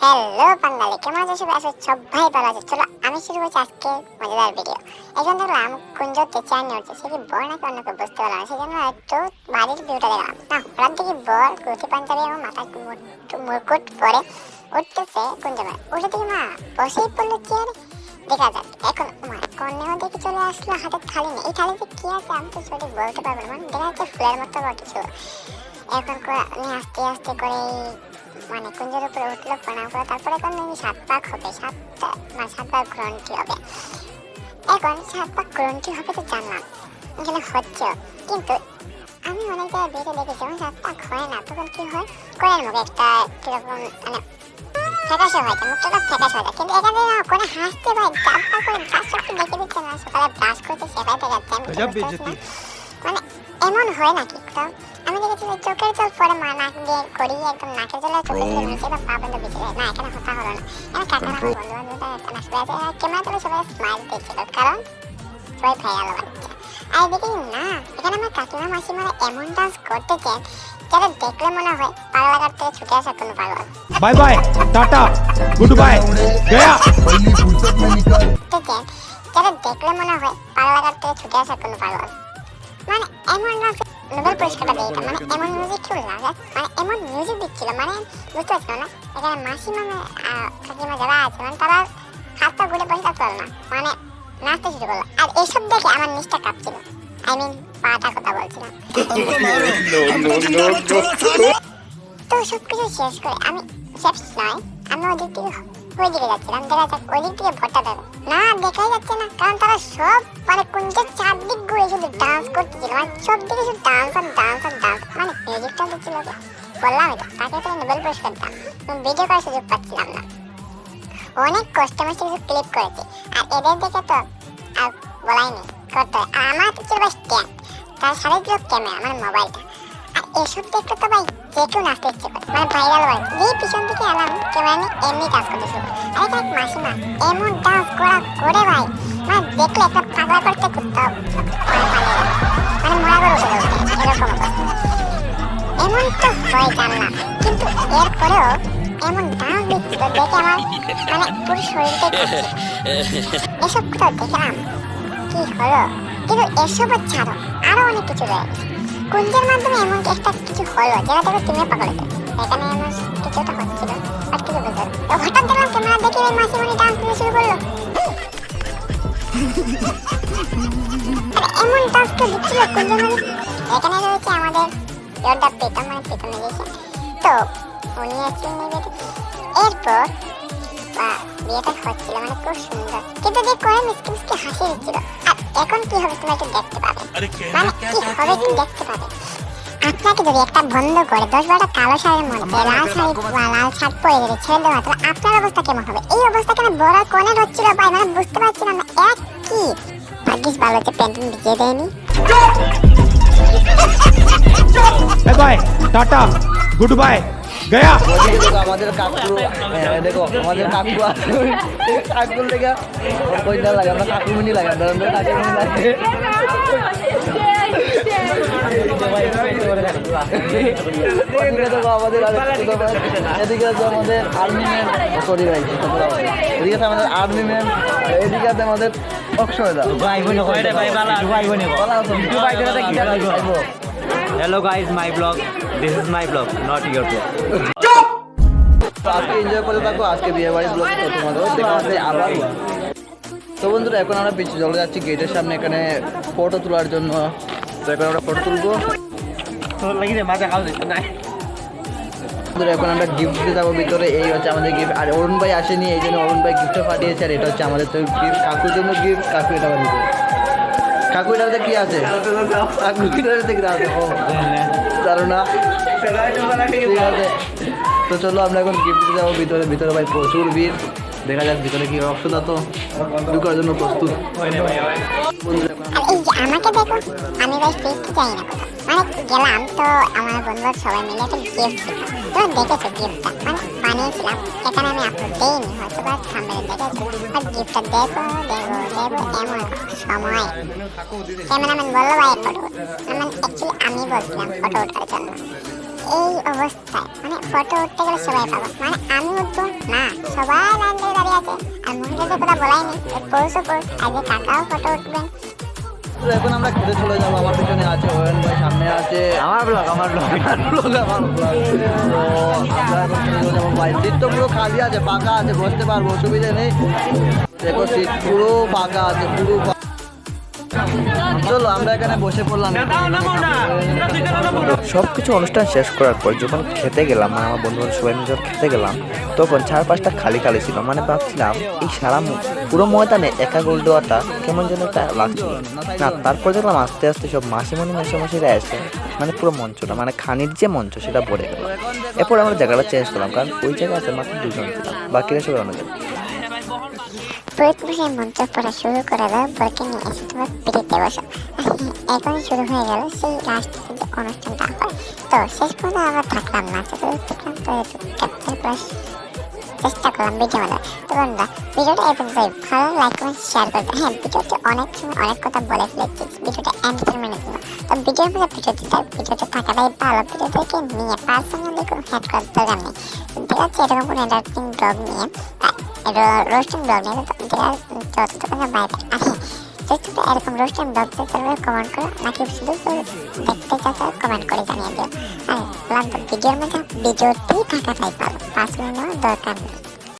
Hello বাঙালি, কেমন আছো সবাই? আসলে সবাই ভালো আছে। চলো আমি শুরু করছি আজকে মজাদার ভিডিও। এখন দেখলাম কুঞ্জতে চেয়ার নিয়ে উঠছে, সে কি বর নাকি অন্য কেউ বুঝতে পারলাম না, সেই জন্য একটু বাড়ির ভিউটা দেখলাম। না হঠাৎ দেখি বর কুর্তি পাঞ্জাবি এবং মাথায় মুকুট পরে উঠতেছে কুঞ্জমে। উঠে দেখি মা বসেই পড়লো চেয়ারে। দেখা যাক এখন কন্যাও দেখে চলে আসলো, হাতে থালি নেই। এই থালিতে কি আছে আমি তো সঠিক বলতে পারবো না, মানে দেখা যাচ্ছে ফুলের মতো বা কিছু। এখন আস্তে আস্তে করে মানে কুঞ্জের উপরে উঠলো, প্রণাম করে তারপরে এখন 7 পাক হবে, 7 পাক গ্রন্থি হবে। এখন 7 পাক গ্রন্থি হবে তো জানলাম, এখানে হচ্ছে। কিন্তু আমি অনেক জায়গায় বেড়ে দেখেছি যখন 7 পাক হয় না তখন কি হয়, কোনের মুখে একটা কিরকম মানে ফ্যাকাশে হয়, মুখটা ফ্যাকাশে হয়। কিন্তু এখানে না কোনে হাসতে ভাই, চাপা করে ব্রাশ করতে দেখে দিচ্ছে না, সকালে ব্রাশ করতে সেটাই দেখাচ্ছে। মানে এমন হয় নাকি কোথাও? আমি দেখেছি যে চোখের জল পরে মা নাক দিয়ে করিয়ে একদম নাকের জলে চোখের জল মিশে বা পা বন্ধ বেঁচে যায় না। এখানে হতা হলো না। এখানে কাকারা বন্ধু বান্ধবরা নাচবে আছে, ক্যামেরা তুলে সবাই স্মাইল দিচ্ছিল, কারণ সবাই ভাইরাল বাচ্চা। আর দেখি না এখানে আমার কাকিমা মাসিমারা এমন ডান্স করতেছেন যারা দেখলে মনে হয় পাগলা ঘাট থেকে ছুটে আসা কোনো পাগল। Bye bye tata goodbye गया। যারা দেখলে মনে হয় পাগলা ঘাট থেকে ছুটে আসা কোনো পাগল। মানে এমন না নোবেল পুরস্কারটা দিয়ে, মানে এমন মিউজিক কেউ লাগে, মানে এমন মিউজিক দিচ্ছিল, মানে বুঝতে পারছিল না। এখানে মাসিমা কাকিমা যারা আছে মানে তারা হাত পা ঘুরে বসে থাকতে পারলো না, মানে নাচতে শুরু করলো। আর এসব দেখে আমার নিচটা কাঁপছিল, আই মিন পাটা কথা বলছিলাম। তো সবকিছু শেষ করে আমি শেষ নয়, আমি ওই দিক থেকে যাচ্ছিলাম। দেখা যাক ওই দিক থেকে ভোটটা দেবে না, দেখাই যাচ্ছে না, কারণ তারা সব মানে কুঞ্জের চারদিক ঘুরে শুধু ডান্স করতেছিল, মানে সব দিকে শুধু ডান্স আর ডান্স আর ডান্স, মানে মিউজিকটা দিচ্ছিল। বললাম এটা তাকে তো নোবেল পুরস্কার দাম, ভিডিও করার সুযোগ পাচ্ছিলাম না। অনেক কষ্ট মষ্টে কিছু ক্লিপ করেছি, আর এদের দেখে তো আর বলাই নেই করতে হয়। আর আমার ছিল বা স্ট্যান্ড, তার সাথে ছিল ক্যামেরা মানে মোবাইলটা। আর এসব দেখতে তো ভাই যে কেউ নাচতে ইচ্ছে করে, মানে ভাইরাল হয়। যেই পিছন থেকে এলাম ক্যামেরা নিয়ে এমনি ডান্স করতে শুরু করে। আর এটা এক মাসিমা এমন ডান্স করা করে ভাই, মানে দেখলে একটা পাগলা করতে কুত্তা মানে মোড়া করে উঠে যাবে এরকম অবস্থা। এমন তো হয় জানলাম, কিন্তু এরপরেও এমন ডান্স দিচ্ছিল দেখে আমার মানে পুরো শরীরটাই করছে। এসব কোথাও দেখলাম কি হলো, কিন্তু এসবও ছাড়ো আরো অনেক কিছু রয়েছে। কুঞ্জের মাধ্যমে এমন একটা কিছু হলো যেটা দেখো তুমি পাগল হয়ে যাবে। এখানে এমন কিছুটা হচ্ছিল আর কিছু বুঝতে তো হঠাৎ দেখলাম ক্যামেরা দেখে ওই মাসিমণি ডান্স দিতে শুরু করলো। এমন ডান্স তো দিচ্ছিল কুঞ্জের মাঝে। এখানে রয়েছে আমাদের যোদ্ধা প্রীতম, মানে প্রীতম গেছে তো উনি আসছেন বিয়েতে। এরপর বিয়েটা হচ্ছিল মানে খুব সুন্দর, কিন্তু যে করে মিষ্টি মিষ্টি হাসি দিচ্ছিল। আর এখন কি হবে তোমরা একটু দেখতে পাবে, মানে কি হবে একটু দেখতে পাবে। আপনাকে যদি একটা বন্ধ করে 10-12টা কালো শাড়ির মধ্যে লাল শাড়ি বা লাল শার্ট পরে যদি ছেড়ে দেওয়া, তাহলে আপনার অবস্থা কেমন হবে? এই অবস্থা কেন বড় কোণে হচ্ছিল ভাই, মানে বুঝতে পারছিলাম না এক কি ভাগ্যিস ভালো হচ্ছে প্যান্ট ভিজিয়ে দেয়নি। Bye bye tata goodbye गया। আমাদের কাকু দেখো আমাদের কাকু কাকুর লেগে পয়সা লাগে, আমরা কাকুমনি লাগে, কাকুমনি লাগে। এদিকে আছে আমাদের আর্মি ম্যান, সরি ভাই, এদিকে আছে আমাদের আর্মি ম্যান, এদিকে আছে আমাদের অক্ষয়দা। Hello guys, my vlog. This is my vlog, not your vlog. আজকে এনজয় করতে থাকো, আজকে বিয়ে বাড়ির ব্লগ তোমাদের দেখা হচ্ছে আবার। তো বন্ধুরা এখন আমরা পিছিয়ে চলে যাচ্ছি গেটের সামনে, এখানে ফটো তোলার জন্য। তো এখন আমরা ফটো তুলবো। এখন আমরা গিফট দিতে যাবো ভিতরে, এই হচ্ছে আমাদের গিফট। আর অরুণ ভাই আসেনি, এই জন্য অরুণ ভাই গিফটটা পাঠিয়েছে। আর এটা হচ্ছে আমাদের তো গিফট, কাকুর জন্য গিফট। কাকু এটা দিতে, কাকু এটাতে কি আছে? কাকু এটাতে কি আছে জানো না? ঠিক আছে, তো চলো আমরা এখন গিফট দিতে যাবো ভিতরে। ভিতরে ভাই প্রচুর ভিড়, দেখা যাক ভিতরে কি অপশন আছে, ঢুকার জন্য প্রস্তুত। আমাকে দেখো, আমি ভাই ফেসতে যাই না কোথাও, মানে গেলাম তো আমার বন্ধুরা সবাই মিলে একটা গিফট দিলাম। তো দেখেছো গিফটটা মানে বানিয়েছিলাম, এখানে আমি আপলোড দিইনি, হয়তো বা সামনে দেখেছো। আর গিফটটা দেখো এমন সময় ক্যামেরাম্যান বললো ভাই ফটো, মানে অ্যাকচুয়ালি আমি বলছিলাম ফটো ওঠার জন্য। এই অবস্থায় মানে ফটো উঠতে গেলে সবাই পাবো, মানে আমি উঠবো না সবাই লাইন ধরে দাঁড়িয়ে আছে আর মহিলাদের কথা বলাই নেই পুরুষও পুরুষ আজকে কাকাও ফটো উঠবেন। তো এখন আমরা খেতে চলে যাবো। আমার পিছনে আছে অয়ন ভাই, সামনে আছে আমার ব্লগ আমার vlog, আমার vlog। তো আমরা এখন খেতে চলে যাবো ভাই। সিট তো পুরো খালি আছে, ফাঁকা আছে, বসতে পারবো, অসুবিধা নেই। দেখো সিট পুরো ফাঁকা আছে, পুরো চলো আমরা এখানে বসে পড়লাম। সব কিছু অনুষ্ঠান শেষ করার পর যখন খেতে গেলাম, মানে আমার বন্ধু সবাই মিলে যখন খেতে গেলাম, তখন 4-5টা খালি খালি ছিল। মানে ভাবছিলাম এই সারা পুরো ময়দানে একা গোল দেওয়াটা কেমন যেন একটা লাগছিল না। তারপর দেখলাম আস্তে আস্তে সব মাসিমণি মেশামশিরা এসে মানে পুরো মঞ্চটা, মানে খানির যে মঞ্চ সেটা ভরে গেল। এরপর আমরা জায়গাটা চেঞ্জ করলাম, কারণ ওই জায়গাতে মাত্র 2জন ছিলাম, বাকিরা সবাই অন্য জায়গায়। পুরোহিত মশাই মন্ত্র পড়া শুরু করে দাও, বরকে নিয়ে এসে তোমার পিড়িতে বসো। এখন শুরু হয়ে গেল সেই লাস্ট যে অনুষ্ঠানটা হয়। তো শেষ পর্যন্ত আমরা থাকলাম না, দেখলাম তো ক্যাপচার করার চেষ্টা করলাম ভিডিও মধ্যে। তো বন্ধুরা ভিডিওটা এই পর্যন্তই, ভালো লাইক কমেন্ট শেয়ার করতে। হ্যাঁ ভিডিওতে অনেক সময় অনেক কথা বলে ফেলেছি, ভিডিওটা এন্টারটেনমেন্টের জন্য। তো ভিডিওর মধ্যে ভিডিওতে থাকাটাই ভালো, ভিডিওটাকে নিয়ে পার্সোনালি কোনো হ্যাড করার দরকার নেই। দেখা যাচ্ছে এরকম কোনো এন্টারটেইনিং ব্লগ নিয়ে রোস্টিং ব্লগ নিয়ে যতটুকু না বাইরে আসে যদি এরকম রোস্টিং ব্লগ তাহলে কমেন্ট করো, নাকি শুধু দেখতে চাও কমেন্ট করে জানিয়ে দিও। আর ভিডিওর মধ্যে ভিডিওতেই থাকাটাই ভালো, পার্সোনালি নেওয়ার দরকার নেই।